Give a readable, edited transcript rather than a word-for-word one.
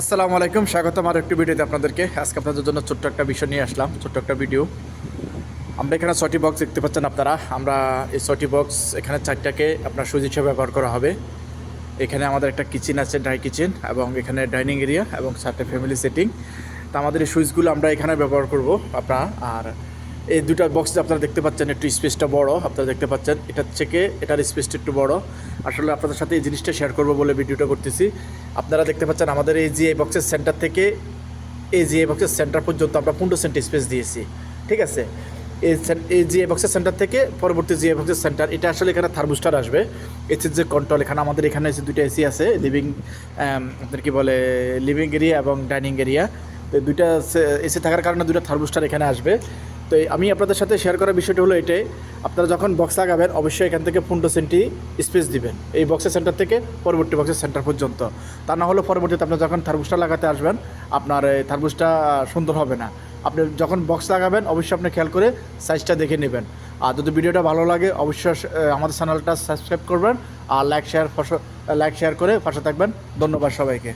আসসালামু আলাইকুম, স্বাগতম আর একটি ভিডিওতে আপনাদেরকে। আজকে আপনাদের জন্য ছোট্ট একটা বিষয় নিয়ে আসলাম, ছোট্ট একটা ভিডিও। আমরা এখানে 6টি বক্স দেখতে পাচ্ছেন আপনারা। আমরা এই 6টি বক্স এখানে 4টাকে আপনার সুইচ হিসেবে ব্যবহার করা হবে। এখানে আমাদের একটা কিচেন আছে, ড্রাই কিচেন, এবং এখানে ডাইনিং এরিয়া এবং 4টে ফ্যামিলি সেটিং। তো আমাদের এই সুইচগুলো আমরা এখানে ব্যবহার করব আপনারা। আর এই দুটো বক্স আপনারা দেখতে পাচ্ছেন, একটু স্পেসটা বড়, আপনারা দেখতে পাচ্ছেন এটার থেকে এটার স্পেসটা একটু বড়। আসলে আপনাদের সাথে এই জিনিসটা শেয়ার করব বলে ভিডিওটা করতেছি। আপনারা দেখতে পাচ্ছেন আমাদের এই জিআই বক্সের সেন্টার থেকে এই জিআই বক্সের সেন্টার পর্যন্ত আমরা 15 সেন্টি স্পেস দিয়েছি, ঠিক আছে। এই জিআই বক্সের সেন্টার থেকে পরবর্তী জিআই বক্সের সেন্টার, এটা আসলে এখানে থার্মোস্টার আসবে। এসির যে কন্ট্রোল, এখানে আমাদের এখানে এসে দুটো এসি আছে, আপনার কি বলে লিভিং এরিয়া এবং ডাইনিং এরিয়া। তো দুইটা এসি থাকার কারণে দুটো থার্মোস্টার এখানে আসবে। তো আমি আপনাদের সাথে শেয়ার করার বিষয়টা হলো এটাই, আপনারা যখন বক্স লাগাবেন অবশ্যই এখান থেকে 15 সেন্টি স্পেস দিবেন এই বক্সের সেন্টার থেকে পরবর্তী বক্সের সেন্টার পর্যন্ত। তা না হলে পরবর্তীতে আপনারা যখন থার্মোস্টার লাগাতে আসবেন আপনার এই থার্মোস্টার সুন্দর হবে না। আপনি যখন বক্স লাগাবেন অবশ্যই আপনি খেয়াল করে সাইজটা দেখে নেবেন। আর যদি ভিডিওটা ভালো লাগে অবশ্যই আমাদের চ্যানেলটা সাবস্ক্রাইব করবেন আর লাইক শেয়ার করে পাশে থাকবেন। ধন্যবাদ সবাইকে।